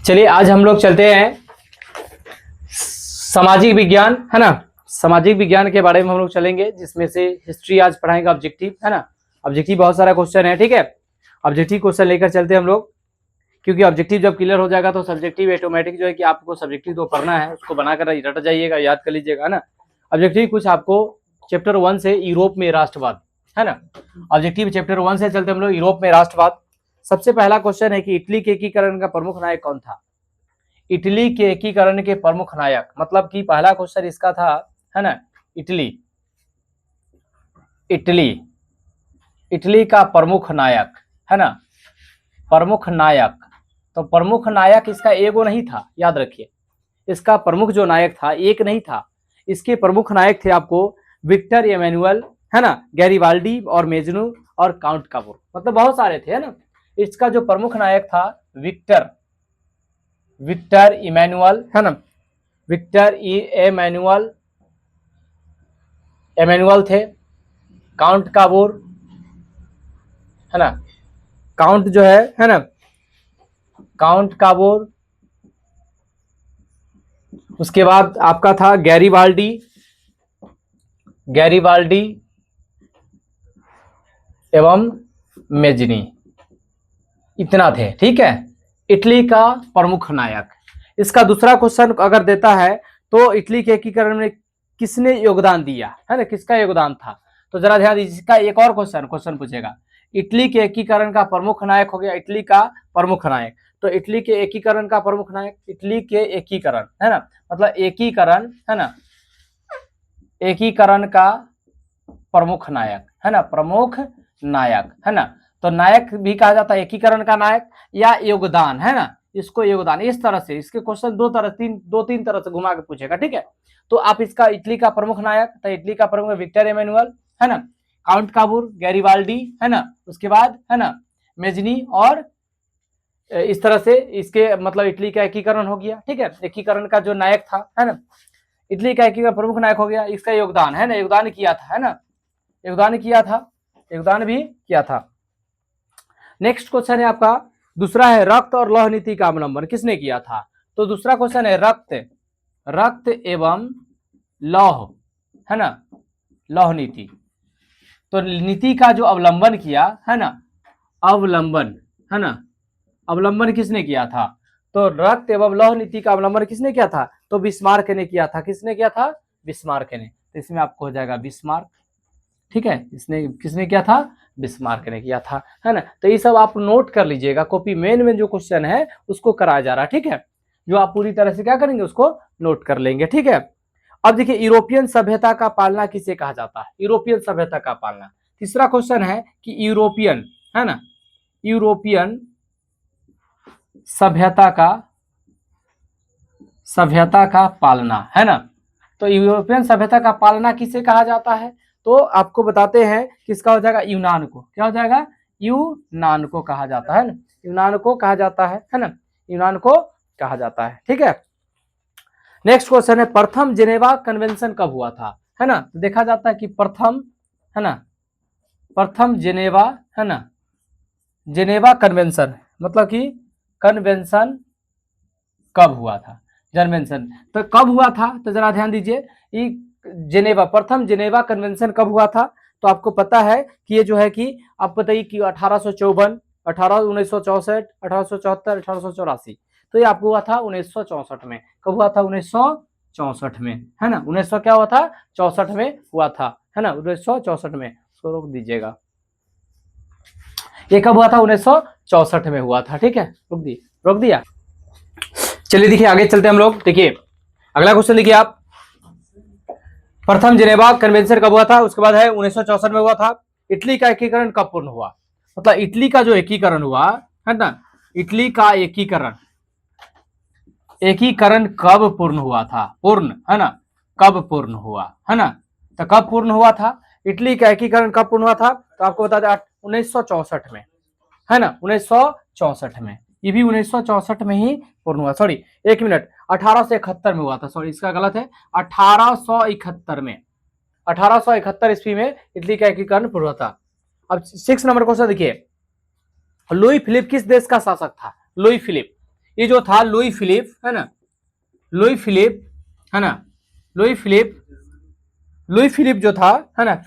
चलिए आज हम लोग चलते हैं सामाजिक विज्ञान, है ना। सामाजिक विज्ञान के बारे में हम लोग चलेंगे, जिसमें से हिस्ट्री आज पढ़ाएंगे, ऑब्जेक्टिव, है ना। ऑब्जेक्टिव बहुत सारा क्वेश्चन है, ठीक है। ऑब्जेक्टिव क्वेश्चन लेकर चलते हैं हम लोग, क्योंकि ऑब्जेक्टिव जब क्लियर हो जाएगा तो सब्जेक्टिव ऑटोमेटिक जो है कि आपको सब्जेक्टिव तो पढ़ना है, उसको बनाकर रट जाइएगा, याद कर लीजिएगा, है ना। ऑब्जेक्टिव कुछ आपको चैप्टर 1 से यूरोप में राष्ट्रवाद, है ना। ऑब्जेक्टिव चैप्टर 1 से चलते हम लोग यूरोप में राष्ट्रवाद। सबसे पहला क्वेश्चन है कि इटली के एकीकरण का प्रमुख नायक कौन था। इटली के एकीकरण के प्रमुख नायक, मतलब कि पहला क्वेश्चन इसका था, है ना। इटली इटली इटली का प्रमुख नायक, है ना। प्रमुख नायक, तो प्रमुख नायक इसका एगो नहीं था, याद रखिए। इसका प्रमुख जो नायक था एक नहीं था, इसके प्रमुख नायक थे आपको विक्टर एमेनुअल, है ना, गैरिबाल्डी और मेजनू और काउंट काबूर, मतलब बहुत सारे थे, है ना। इसका जो प्रमुख नायक था विक्टर इमेनुअल, है ना। विक्टर एमेनुअल थे। काउंट काबूर, है ना, काउंट जो है ना, काउंट काबूर। उसके बाद आपका था गैरिबाल्डी एवं मेजनी, इतना थे, ठीक है। इटली का प्रमुख नायक। इसका दूसरा क्वेश्चन अगर देता है तो इटली के एकीकरण में किसने योगदान दिया, है ना, किसका योगदान था, तो जरा ध्यान दीजिए। इसका एक और क्वेश्चन पूछेगा, इटली के एकीकरण का प्रमुख नायक हो गया, इटली का प्रमुख नायक, तो इटली के एकीकरण का प्रमुख नायक, इटली के एकीकरण, है ना, मतलब एकीकरण, है ना, एकीकरण का प्रमुख नायक, है ना, प्रमुख नायक, है ना। तो नायक भी कहा जाता है एकीकरण का नायक या योगदान, है ना, इसको योगदान, इस तरह से इसके क्वेश्चन दो तीन तरह से घुमा के पूछेगा, ठीक है। तो आप इसका इटली का प्रमुख नायक, तो इटली का प्रमुख विक्टर एमेनुअल, है ना, काउंट काबूर, गैरिबाल्डी, है ना, उसके बाद, है ना, मेजनी, और इस तरह से इसके मतलब इटली का एकीकरण हो गया, ठीक है। एकीकरण का जो नायक था, है ना, इटली का एकीकरण प्रमुख नायक हो गया, इसका योगदान, है ना, योगदान किया था, है ना, योगदान भी किया था। नेक्स्ट क्वेश्चन है आपका दूसरा है रक्त और लौह नीति का अवलंबन किसने किया था। तो दूसरा क्वेश्चन है रक्त एवं लौह, है ना, लौह नीति। तो नीति का जो अवलंबन किया, है ना, अवलंबन, है ना, अवलंबन किसने किया था। तो रक्त एवं लौह नीति का अवलंबन किसने किया था, तो बिस्मार्क ने किया था। किसने किया था, बिस्मार्क ने। तो इसमें आपको हो जाएगा बिस्मार्क, ठीक है। इसने किसने किया था, बिस्मार्क ने किया था, है ना। तो ये सब आप नोट कर लीजिएगा, कॉपी मेन में जो क्वेश्चन है उसको कराया जा रहा है, ठीक है। जो आप पूरी तरह से क्या करेंगे उसको नोट कर लेंगे, ठीक है। अब देखिए यूरोपियन सभ्यता का पालना किसे कहा जाता है, यूरोपियन सभ्यता का पालना। तीसरा क्वेश्चन है कि यूरोपियन, है ना, यूरोपियन सभ्यता का पालना, है ना। तो यूरोपियन सभ्यता का पालना किसे कहा जाता है, तो आपको बताते हैं किसका हो जाएगा, यूनान को। क्या हो जाएगा, यूनान को कहा जाता है ना, यूनान को कहा जाता है ना, यूनान को कहा जाता है, ठीक है। नेक्स्ट क्वेश्चन है प्रथम जेनेवा कन्वेंशन कब हुआ था, है ना। तो देखा जाता है कि प्रथम, है ना, प्रथम जेनेवा, है ना, जेनेवा कन्वेंशन, मतलब कि कन्वेंशन कब हुआ था, कन्वेंशन तो कब हुआ था, तो जरा ध्यान दीजिए। जेनेवा, प्रथम जेनेवा कन्वेंशन कब हुआ था, तो आपको पता है कि ये जो है कि आप बताइए कि 1854, 1964, 1874, 1884, तो ये आपको हुआ था 1964 में। कब हुआ था, 1964 में, है ना, 1900 क्या हुआ था, 64 में हुआ था, है ना, 1964 में। इसको रोक दीजिएगा, ये कब हुआ था, 1964 में हुआ था, ठीक है। रोक दिया। चलिए देखिए आगे चलते हम लोग। देखिए अगला क्वेश्चन देखिए आप, प्रथम जेनेवा कन्वेंशन कब हुआ था, उसके बाद है 1964 में हुआ था। इटली का एकीकरण कब पूर्ण हुआ, मतलब इटली का जो एकीकरण हुआ, है ना, इटली का एकीकरण कब पूर्ण हुआ था, पूर्ण, है ना, कब पूर्ण हुआ, है ना। तो कब पूर्ण हुआ था, इटली का एकीकरण कब पूर्ण हुआ था, तो आपको बता दें 1964 में, है ना, 1964 में। ये भी 1964 में ही पूर्ण हुआ, सॉरी एक मिनट, 1871 में हुआ था, सॉरी इसका गलत है, 1871 में, 1871 ईस्वी में इटली का एकीकरण पूर्ण हुआ था। अब 6 नंबर क्वेश्चन देखिए, लुई फिलिप किस देश का शासक था, लुई फिलिप ये जो था लुई फिलिप, है ना, लुई फिलिप, है ना, लुई फिलिप, लुई फिलिप जो था, है ना,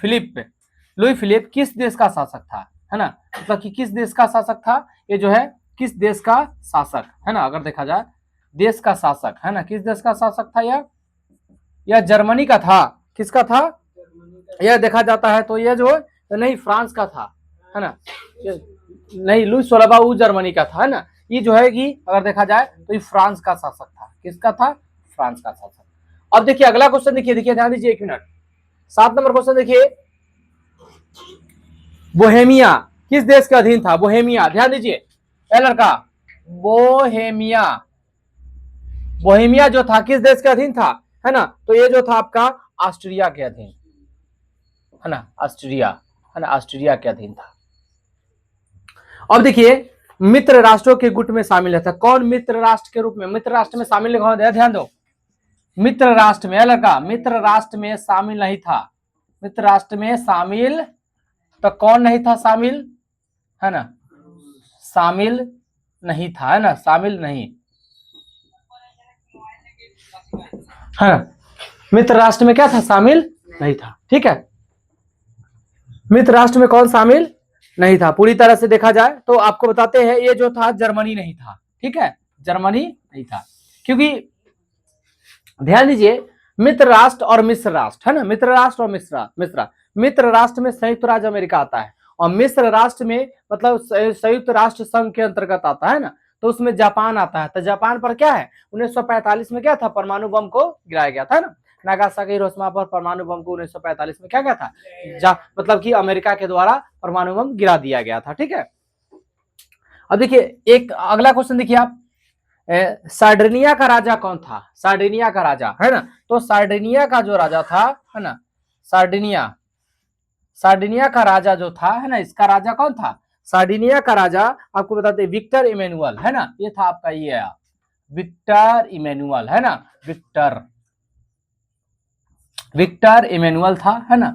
लुई फिलिप किस देश का शासक था, है ना, मतलब कि किस देश का शासक था, ये जो है किस देश का शासक, है ना, अगर देखा जाए देश का शासक, है ना, किस देश का शासक था यह जर्मनी का था, किसका था, यह देखा जाता है तो यह जो नहीं फ्रांस का था, है ना, नहीं लुई 16वां वो जर्मनी का था, है ना, ये जो है कि अगर देखा जाए तो ये फ्रांस का शासक था, किसका था, फ्रांस का शासक। अब देखिए अगला क्वेश्चन, देखिए ध्यान दीजिए 1 मिनट, 7 नंबर क्वेश्चन देखिए, बोहेमिया किस देश के अधीन था, बोहेमिया, ध्यान दीजिए ए लड़का, बोहेमिया, बोहेमिया जो था किस देश के अधीन था, है ना, तो ये जो था आपका ऑस्ट्रिया के अधीन, है ना, ऑस्ट्रिया, है ना, ऑस्ट्रिया के अधीन था। अब देखिए मित्र राष्ट्रों के गुट में शामिल है था, कौन मित्र राष्ट्र के रूप में, मित्र राष्ट्र में शामिल कौन है, ध्यान दो, मित्र राष्ट्र में लड़का, मित्र राष्ट्र में शामिल नहीं था, मित्र राष्ट्र में शामिल तो कौन नहीं था शामिल, है ना, शामिल नहीं था, है ना, शामिल नहीं, है ना, मित्र राष्ट्र में क्या था, शामिल नहीं था, ठीक है, मित्र राष्ट्र में कौन शामिल नहीं था, पूरी तरह से देखा जाए तो आपको बताते हैं ये जो था जर्मनी नहीं था, ठीक है, जर्मनी नहीं था, क्योंकि ध्यान दीजिए मित्र राष्ट्र और मिश्र राष्ट्र, है ना, मित्र राष्ट्र और मित्र राष्ट्र में संयुक्त राज्य अमेरिका आता है, और मिश्र राष्ट्र में मतलब संयुक्त राष्ट्र संघ के अंतर्गत आता है ना, तो उसमें जापान आता है, तो जापान पर क्या है 1945 में क्या था, परमाणु बम को गिराया गया था ना, नागासाकी हिरोशिमा पर परमाणु बम को 1945 में क्या गया था, मतलब कि अमेरिका के द्वारा परमाणु बम गिरा दिया गया था, ठीक है। अब देखिए एक अगला क्वेश्चन देखिए आप, सार्डिनिया का राजा कौन था, सार्डिनिया का राजा, है ना, तो सार्डिनिया का जो राजा था, है ना, सार्डिनिया का राजा जो था, है ना, इसका राजा कौन था, सार्डिनिया का राजा आपको बताते हैं विक्टर इमैनुअल, है ना, ये था आपका ये विक्टर इमैनुअल, है ना, विक्टर इमैनुअल था, है ना,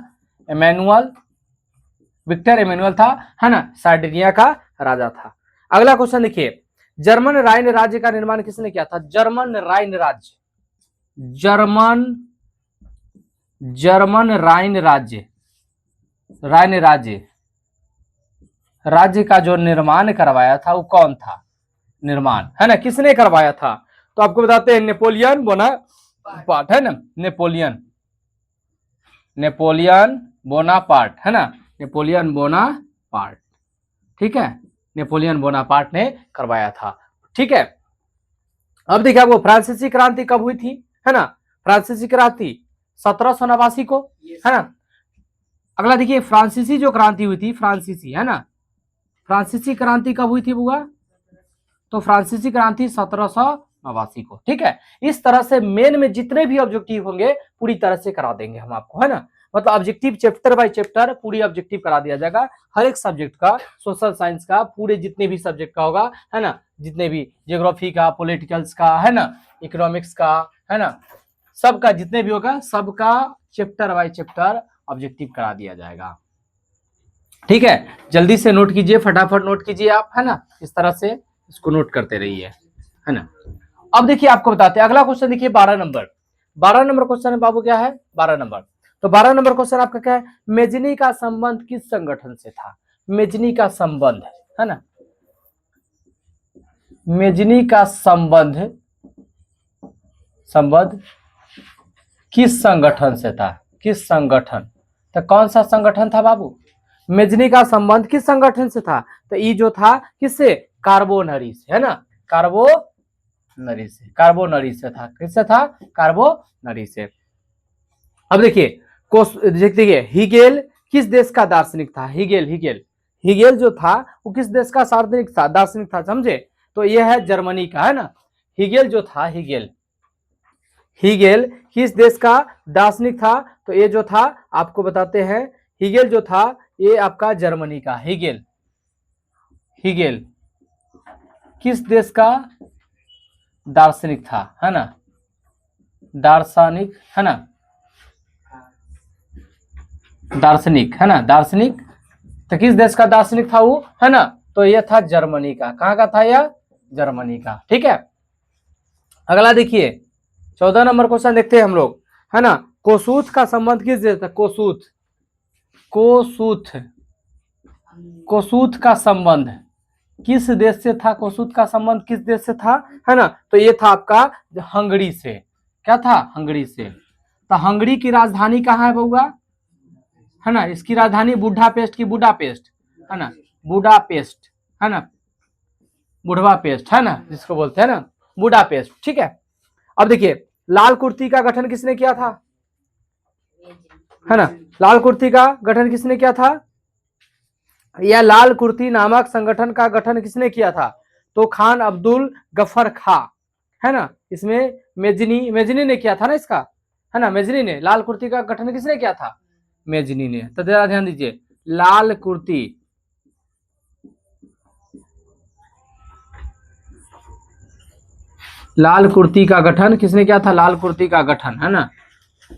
विक्टर इमैनुअल था, है ना, सार्डिनिया का राजा था। अगला क्वेश्चन देखिए, जर्मन राइन राज्य का निर्माण किसने किया था, जर्मन राइन राज्य, जर्मन राइन राज्य का जो निर्माण करवाया था वो कौन था, निर्माण, है ना, किसने करवाया था, तो आपको बताते हैं नेपोलियन बोनापार्ट, है ना, नेपोलियन बोनापार्ट, है ना, नेपोलियन बोनापार्ट, ठीक है, नेपोलियन बोनापार्ट ने करवाया था, ठीक है। अब देखिए आपको फ्रांसीसी क्रांति कब हुई थी, है ना, फ्रांसीसी क्रांति 1789 को, है ना। अगला देखिए फ्रांसीसी जो क्रांति हुई थी, फ्रांसीसी, है ना, फ्रांसीसी क्रांति कब हुई थी बुआ, तो फ्रांसीसी क्रांति 1789 को, ठीक है। इस तरह से मेन में जितने भी ऑब्जेक्टिव होंगे पूरी तरह से करा देंगे हम आपको, है ना, मतलब ऑब्जेक्टिव चैप्टर बाय चैप्टर पूरी ऑब्जेक्टिव करा दिया जाएगा, हर एक सब्जेक्ट का, सोशल साइंस का, पूरे जितने भी सब्जेक्ट का होगा, है ना, जितने भी ज्योग्राफी का, पॉलिटिकल्स का, है ना, इकोनॉमिक्स का, है ना, सबका जितने भी होगा सबका चैप्टर बाय चैप्टर ऑब्जेक्टिव करा दिया जाएगा, ठीक है। जल्दी से नोट कीजिए, फटाफट नोट कीजिए आप, है ना, इस तरह से इसको नोट करते रहिए, है ना। अब देखिए आपको बताते हैं अगला क्वेश्चन, देखिए 12 नंबर क्वेश्चन है बाबू, क्या है 12 नंबर, तो 12 नंबर क्वेश्चन आपका क्या है, मेजनी का संबंध किस संगठन से था, मेजनी का संबंध, है ना, मेजनी का संबंध किस संगठन से था, किस संगठन, तो कौन सा संगठन था बाबू, मेजनी का संबंध किस संगठन से था, तो ये जो था किससे, कार्बोनरी से, है ना, कार्बोनरी से था, किससे था, कार्बोनरी से। अब देखिए हिगेल किस देश का दार्शनिक था, हिगेल जो था वो किस देश का दार्शनिक था समझे, तो यह है जर्मनी का, है ना, हिगेल जो था, हिगेल किस देश का दार्शनिक था, तो ये जो था आपको बताते हैं, हिगेल जो था ये आपका जर्मनी का, हिगेल किस देश का दार्शनिक था, है ना, दार्शनिक, है ना, दार्शनिक, है ना, दार्शनिक, तो किस देश का दार्शनिक था वो, है ना, तो यह था जर्मनी का, कहां का था यह, जर्मनी का। ठीक है, अगला देखिए 14 नंबर क्वेश्चन देखते हैं हम लोग, है ना। कोसूथ का संबंध किस देश था? कोसूथ, कोसूथ, कोसूथ का संबंध किस देश से था? कोसूथ का संबंध किस देश से था, है ना? तो ये था आपका हंगरी से। क्या था? हंगरी से। तो हंगरी की राजधानी कहाँ है बउआ? है ना, इसकी राजधानी बुडापेस्ट की बुडापेस्ट, है ना, बुडापेस्ट, है ना, बुढ़वा पेस्ट, है ना, जिसको बोलते हैं ना बुडापेस्ट। ठीक है, अब देखिए लाल कुर्ती का गठन किसने किया था? है ना, लाल कुर्ती का गठन किसने किया था? या लाल कुर्ती नामक संगठन का गठन किसने किया था? तो खान अब्दुल गफर खा, है ना। इसमें मेजनी, मेजनी ने किया था ना इसका, है ना, मेजनी ने। लाल कुर्ती का गठन किसने किया था? मेजनी ने। तो जरा ध्यान दीजिए, लाल कुर्ती, लाल कुर्ती का गठन किसने किया था? लाल कुर्ती का गठन, है ना,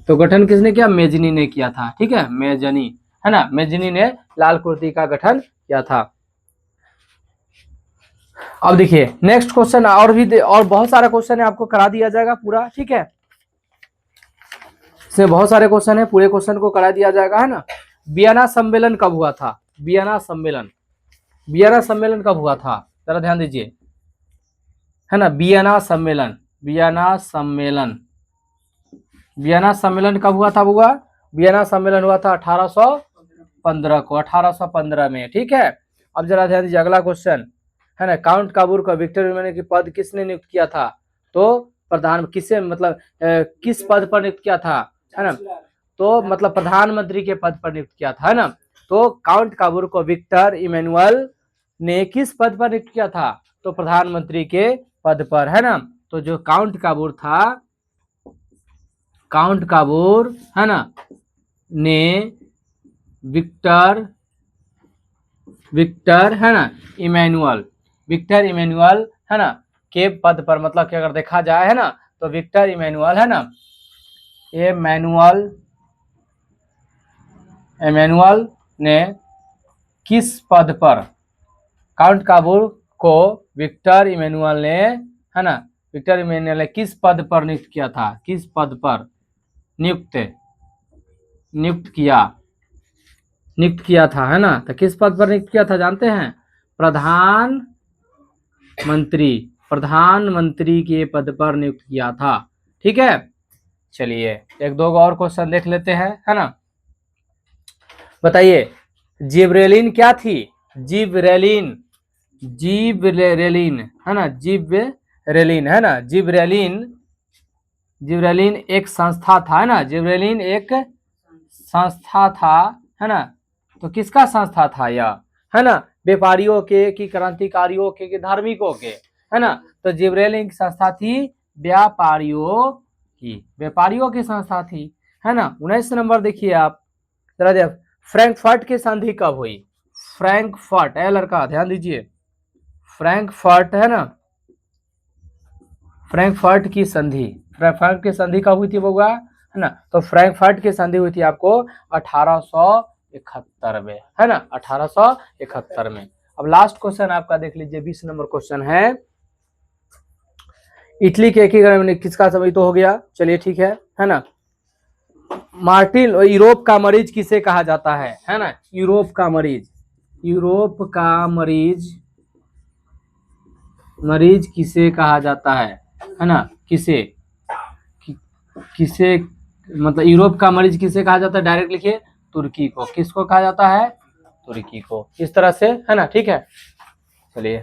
तो गठन किसने किया? मेजनी ने किया था। ठीक है, मेजनी, है ना, मेजनी ने लाल कुर्ती का गठन किया था। अब देखिए नेक्स्ट क्वेश्चन, और भी और बहुत सारा क्वेश्चन है, आपको करा दिया जाएगा पूरा। ठीक है, से बहुत सारे क्वेश्चन है, पूरे क्वेश्चन को करा दिया जाएगा, है ना। वियना सम्मेलन कब हुआ था? वियना सम्मेलन, वियना सम्मेलन कब हुआ था? जरा ध्यान दीजिए, है ना, वियना सम्मेलन, वियना सम्मेलन, वियना सम्मेलन कब हुआ था बुआ? वियना सम्मेलन हुआ था 1815 को, 1815 में। ठीक है, अब जरा ध्यान दीजिए अगला क्वेश्चन, है ना। काउंट काबूर को विक्टर इमैनुअल के पद किसने नियुक्त किया था? तो प्रधान, किससे मतलब किस पद पर नियुक्त किया था, है ना? तो मतलब प्रधानमंत्री के पद पर नियुक्त किया था, है ना। तो काउंट काबूर को विक्टर इमैनुअल ने किस पद पर नियुक्त किया था? तो प्रधानमंत्री के पद पर, है ना। तो जो काउंट काबूर था, काउंट काबूर, है ना, ने विक्टर, विक्टर, है ना, इमैनुअल, विक्टर इमैनुअल, है ना, के पद पर, मतलब कि अगर देखा जाए, है ना, तो विक्टर इमैनुअल, है ना, इमैनुअल, इमैनुअल ने किस पद पर, काउंट काबूर को विक्टर इमैनुअल ने, है ना, विक्टर इमैनुअल ने किस पद पर नियुक्त किया था? किस पद पर नियुक्त, नियुक्त किया, नियुक्त किया था, है ना। तो किस पद पर नियुक्त किया था जानते हैं? प्रधानमंत्री, प्रधानमंत्री के पद पर नियुक्त किया था। ठीक है, चलिए एक दो और क्वेश्चन देख लेते हैं, है ना। बताइए जिब्रेलिन क्या थी? जिब्रेलिन, जिब्रेलिन, है ना, जिब्रेलिन, है ना, जिब्रेलिन, जिब्रेलिन एक संस्था था, है ना, जिब्रेलिन एक संस्था था, है ना। तो किसका संस्था था यह, है ना? व्यापारियों के, कि क्रांतिकारियों के, कि धार्मिकों के, है ना। तो जिब्रेलिन की संस्था थी व्यापारियों की, व्यापारियों की संस्था थी, है ना। 19 नंबर देखिए आप, जरा देख, फ्रैंकफर्ट की संधि कब हुई? फ्रैंकफर्ट, है लड़का ध्यान दीजिए, फ्रैंकफर्ट, है ना, फ्रैंकफर्ट की संधि, फ्रैंकफर्ट की संधि कब हुई थी बउआ, है ना? तो फ्रैंकफर्ट की संधि हुई थी आपको 1871 में, है ना, 1871 में। अब लास्ट क्वेश्चन आपका देख लीजिए, 20 नंबर क्वेश्चन है, इटली के एकीकरण किसका समय तो हो गया, चलिए ठीक है ना। मार्टिन, यूरोप का मरीज किसे कहा जाता है ना? यूरोप का मरीज, यूरोप का मरीज, मरीज किसे कहा जाता है ना? किसे, किसे, मतलब यूरोप का मरीज किसे कहा जाता है? डायरेक्ट लिखिए, तुर्की को। किसको कहा जाता है? तुर्की को। इस तरह से, है ना, ठीक है, चलिए।